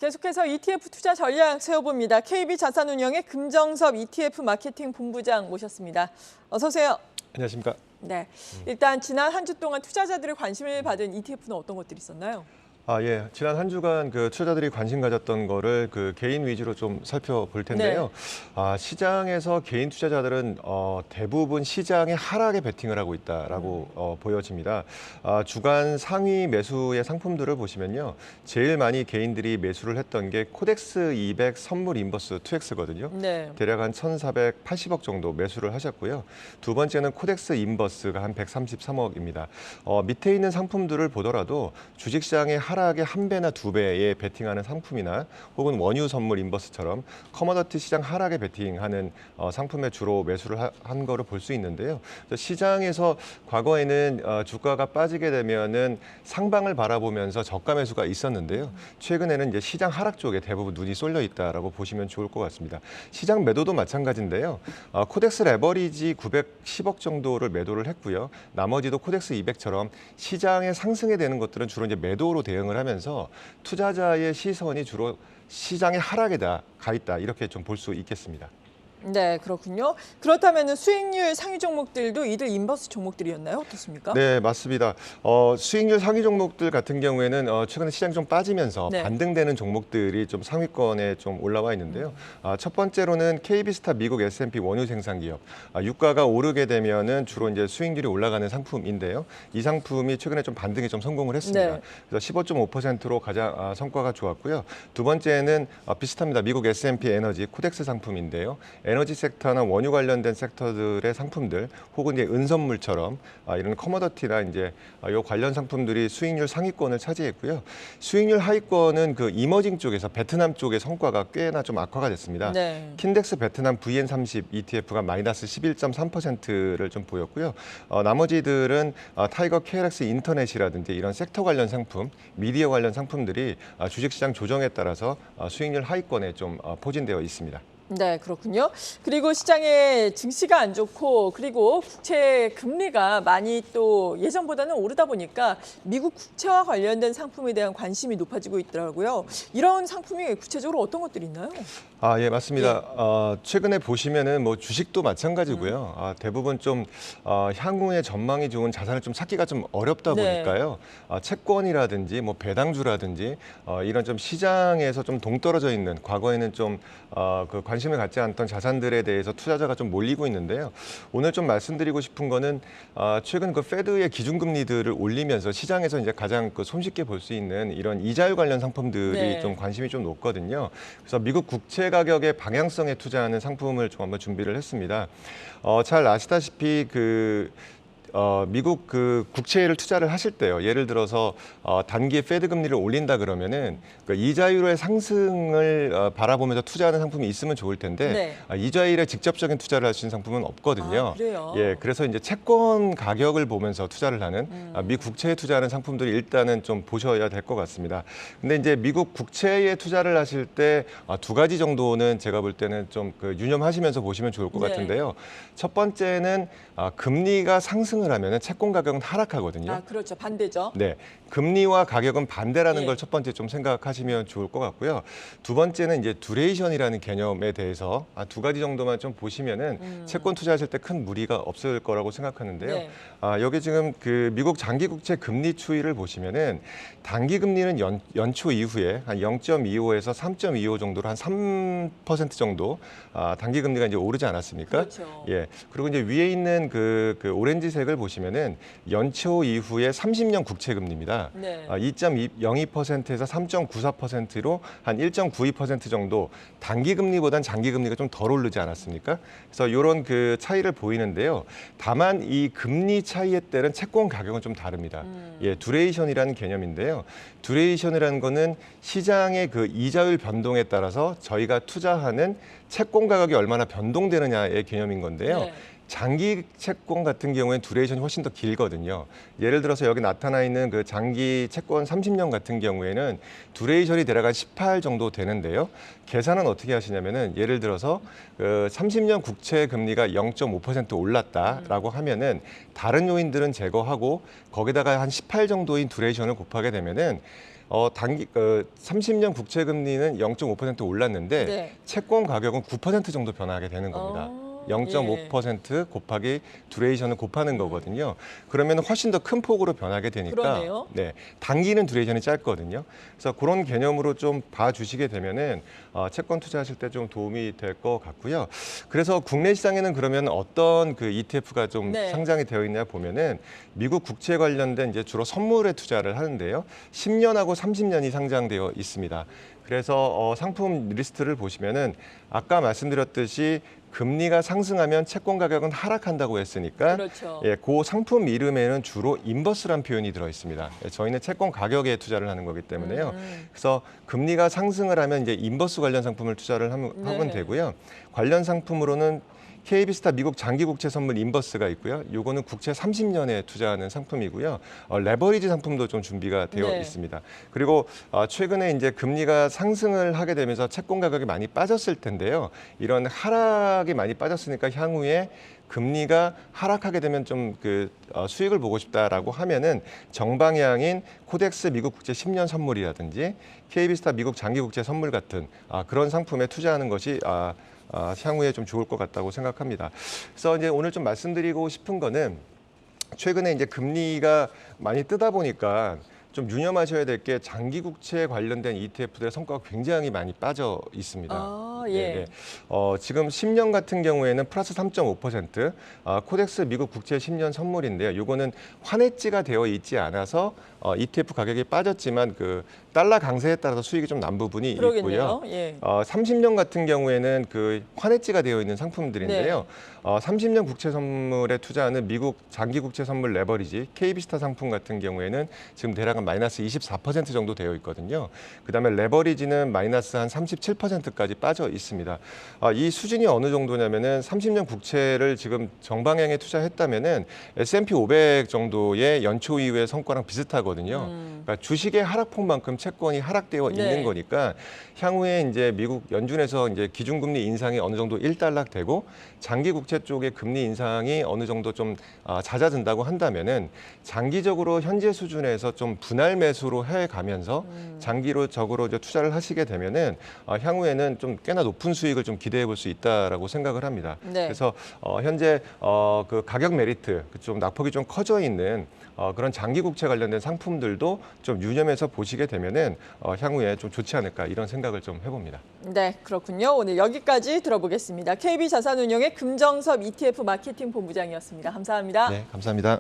계속해서 ETF 투자 전략 세워봅니다. KB자산운용의 금정섭 ETF 마케팅 본부장 모셨습니다. 어서 오세요. 안녕하십니까. 네, 일단 지난 한 주 동안 투자자들의 관심을 받은 ETF는 어떤 것들이 있었나요? 예. 지난 한 주간 투자자들이 관심 가졌던 거를 개인 위주로 좀 살펴볼 텐데요. 네. 시장에서 개인 투자자들은 대부분 시장의 하락에 베팅을 하고 있다라고 보여집니다. 주간 상위 매수의 상품들을 보시면요. 제일 많이 개인들이 매수를 했던 게 코덱스 200 선물 인버스 2X거든요. 네. 대략 한 1,480억 정도 매수를 하셨고요. 두 번째는 코덱스 인버스가 한 133억입니다. 밑에 있는 상품들을 보더라도 주식시장의 하락의 1배나 2배에 베팅하는 상품이나 혹은 원유 선물 인버스처럼 커머더티 시장 하락에 베팅하는 상품에 주로 매수를 한 거를 볼 수 있는데요. 시장에서 과거에는 주가가 빠지게 되면은 상방을 바라보면서 저가 매수가 있었는데요. 최근에는 이제 시장 하락 쪽에 대부분 눈이 쏠려 있다라고 보시면 좋을 것 같습니다. 시장 매도도 마찬가지인데요. 코덱스 레버리지 910억 정도를 매도를 했고요. 나머지도 코덱스 200처럼 시장의 상승에 되는 것들은 주로 이제 매도로 대응을 하면서 투자자의 시선이 주로 시장의 하락에 가 있다 이렇게 좀 볼 수 있겠습니다. 네, 그렇군요. 그렇다면 수익률 상위 종목들도 이들 인버스 종목들이었나요? 어떻습니까? 네, 맞습니다. 수익률 상위 종목들 같은 경우에는 최근에 시장이 좀 빠지면서 네. 반등되는 종목들이 좀 상위권에 좀 올라와 있는데요. 첫 번째로는 KB스타 미국 S&P 원유 생산 기업. 유가가 오르게 되면은 주로 이제 수익률이 올라가는 상품인데요. 이 상품이 최근에 좀 반등에 좀 성공을 했습니다. 네. 그래서 15.5%로 가장 성과가 좋았고요. 두 번째는 비슷합니다. 미국 S&P 에너지 코덱스 상품인데요. 에너지 섹터나 원유 관련된 섹터들의 상품들 혹은 이제 은선물처럼 이런 커머더티나 이제 요 관련 상품들이 수익률 상위권을 차지했고요. 수익률 하위권은 이머징 쪽에서 베트남 쪽의 성과가 꽤나 좀 악화가 됐습니다. 네. 킨덱스 베트남 VN30 ETF가 마이너스 11.3%를 좀 보였고요. 나머지들은 타이거 KLX 인터넷이라든지 이런 섹터 관련 상품, 미디어 관련 상품들이 주식시장 조정에 따라서 수익률 하위권에 좀 포진되어 있습니다. 네, 그렇군요. 그리고 시장의 증시가 안 좋고 그리고 국채 금리가 많이 또 예전보다는 오르다 보니까 미국 국채와 관련된 상품에 대한 관심이 높아지고 있더라고요. 이런 상품이 구체적으로 어떤 것들이 있나요? 예, 맞습니다. 최근에 보시면은 뭐 주식도 마찬가지고요. 대부분 좀 향후에 전망이 좋은 자산을 좀 찾기가 좀 어렵다 네. 보니까요. 채권이라든지 뭐 배당주라든지 이런 좀 시장에서 좀 동떨어져 있는 과거에는 좀 관심을 갖지 않던 자산들에 대해서 투자자가 좀 몰리고 있는데요. 오늘 좀 말씀드리고 싶은 거는 최근 페드의 기준금리들을 올리면서 시장에서 이제 가장 손쉽게 볼 수 있는 이런 이자율 관련 상품들이 네. 좀 관심이 좀 높거든요. 그래서 미국 국채 가격의 방향성에 투자하는 상품을 좀 한번 준비를 했습니다. 잘 아시다시피 미국 국채를 투자를 하실 때요. 예를 들어서 단기에 페드 금리를 올린다 그러면은 이자율의 상승을 바라보면서 투자하는 상품이 있으면 좋을 텐데 네. 이자율에 직접적인 투자를 할 수 있는 상품은 없거든요. 그래요? 예, 그래서 이제 채권 가격을 보면서 투자를 하는 미 국채에 투자하는 상품들이 일단은 좀 보셔야 될 것 같습니다. 근데 이제 미국 국채에 투자를 하실 때 두 가지 정도는 제가 볼 때는 좀 유념하시면서 보시면 좋을 것 네. 같은데요. 첫 번째는 금리가 상승을 하면 채권 가격은 하락하거든요. 그렇죠. 반대죠. 네, 금리와 가격은 반대라는 예. 걸 첫 번째 좀 생각하시면 좋을 것 같고요. 두 번째는 이제 듀레이션이라는 개념에 대해서 두 가지 정도만 좀 보시면은 채권 투자하실 때 큰 무리가 없을 거라고 생각하는데요. 네. 여기 지금 미국 장기 국채 금리 추이를 보시면은 단기 금리는 연초 이후에 한 0.25에서 3.25 정도로 한 3% 정도 단기 금리가 이제 오르지 않았습니까? 그렇죠. 예. 그리고 이제 위에 있는 오렌지색을 보시면은 연초 이후에 30년 국채 금리입니다. 네. 2.02%에서 3.94%로 한 1.92% 정도 단기 금리보단 장기 금리가 좀 덜 오르지 않았습니까? 그래서 이런 차이를 보이는데요. 다만 이 금리 차이에 따른 채권 가격은 좀 다릅니다. 예, 듀레이션이라는 개념인데요. 듀레이션이라는 거는 시장의 이자율 변동에 따라서 저희가 투자하는 채권 가격이 얼마나 변동되느냐의 개념인 건데요. 네. 장기 채권 같은 경우에는 듀레이션이 훨씬 더 길거든요. 예를 들어서 여기 나타나 있는 장기 채권 30년 같은 경우에는 듀레이션이 대략 한 18 정도 되는데요. 계산은 어떻게 하시냐면은 예를 들어서 30년 국채 금리가 0.5% 올랐다라고 하면은 다른 요인들은 제거하고 거기다가 한 18 정도인 듀레이션을 곱하게 되면은 단기 30년 국채 금리는 0.5% 올랐는데 네. 채권 가격은 9% 정도 변화하게 되는 겁니다. 0.5% 곱하기 두레이션을 곱하는 거거든요. 그러면 훨씬 더 큰 폭으로 변하게 되니까 그러네요. 네, 단기는 두레이션이 짧거든요. 그래서 그런 개념으로 좀 봐주시게 되면은 채권 투자하실 때 좀 도움이 될 것 같고요. 그래서 국내 시장에는 그러면 어떤 그 ETF가 좀 네. 상장이 되어 있냐 보면은 미국 국채 관련된 이제 주로 선물에 투자를 하는데요. 10년하고 30년이 상장되어 있습니다. 그래서 상품 리스트를 보시면은 아까 말씀드렸듯이 금리가 상승하면 채권 가격은 하락한다고 했으니까 그렇죠. 예, 그 상품 이름에는 주로 인버스란 표현이 들어 있습니다. 예, 저희는 채권 가격에 투자를 하는 거기 때문에요. 그래서 금리가 상승을 하면 이제 인버스 관련 상품을 투자를 하면 네. 되고요. 관련 상품으로는 KB스타 미국 장기국채 선물 인버스가 있고요. 요거는 국채 30년에 투자하는 상품이고요. 레버리지 상품도 좀 준비가 되어 네. 있습니다. 그리고 최근에 이제 금리가 상승을 하게 되면서 채권 가격이 많이 빠졌을 텐데요. 이런 하락이 많이 빠졌으니까 향후에 금리가 하락하게 되면 좀 수익을 보고 싶다라고 하면은 정방향인 코덱스 미국 국채 10년 선물이라든지 KB스타 미국 장기국채 선물 같은 그런 상품에 투자하는 것이 향후에 좀 좋을 것 같다고 생각합니다. 그래서 이제 오늘 좀 말씀드리고 싶은 거는 최근에 이제 금리가 많이 뜨다 보니까 좀 유념하셔야 될 게 장기 국채 관련된 ETF들의 성과가 굉장히 많이 빠져 있습니다. 예. 지금 10년 같은 경우에는 플러스 3.5%, 코덱스 미국 국채 10년 선물인데요. 이거는 환해지가 되어 있지 않아서 ETF 가격이 빠졌지만 그 달러 강세에 따라서 수익이 좀 난 부분이 그러겠네요. 있고요. 예. 30년 같은 경우에는 그 환해지가 되어 있는 상품들인데요. 30년 국채 선물에 투자하는 미국 장기 국채 선물 레버리지 KB스타 상품 같은 경우에는 지금 대략 한 마이너스 24% 정도 되어 있거든요. 그다음에 레버리지는 마이너스 한 37%까지 빠져 있습니다. 이 수준이 어느 정도냐면은 30년 국채를 지금 정방향에 투자했다면은 S&P 500 정도의 연초 이후의 성과랑 비슷하거든요. 그러니까 주식의 하락폭만큼 채권이 하락되어 네. 있는 거니까 향후에 이제 미국 연준에서 이제 기준금리 인상이 어느 정도 일단락되고 장기 국채 쪽의 금리 인상이 어느 정도 좀 잦아든다고 한다면은 장기적으로 현재 수준에서 좀 분할 매수로 해 가면서 장기적으로 이제 투자를 하시게 되면은 향후에는 좀 꽤나 높은 수익을 좀 기대해 볼 수 있다라고 생각을 합니다. 네. 그래서 현재 그 가격 메리트 좀 낙폭이 좀 커져 있는 그런 장기 국채 관련된 상품들도 좀 유념해서 보시게 되면은 향후에 좀 좋지 않을까 이런 생각을 좀 해봅니다. 네, 그렇군요. 오늘 여기까지 들어보겠습니다. KB자산운용의 금정섭 ETF 마케팅 본부장이었습니다. 감사합니다. 네, 감사합니다.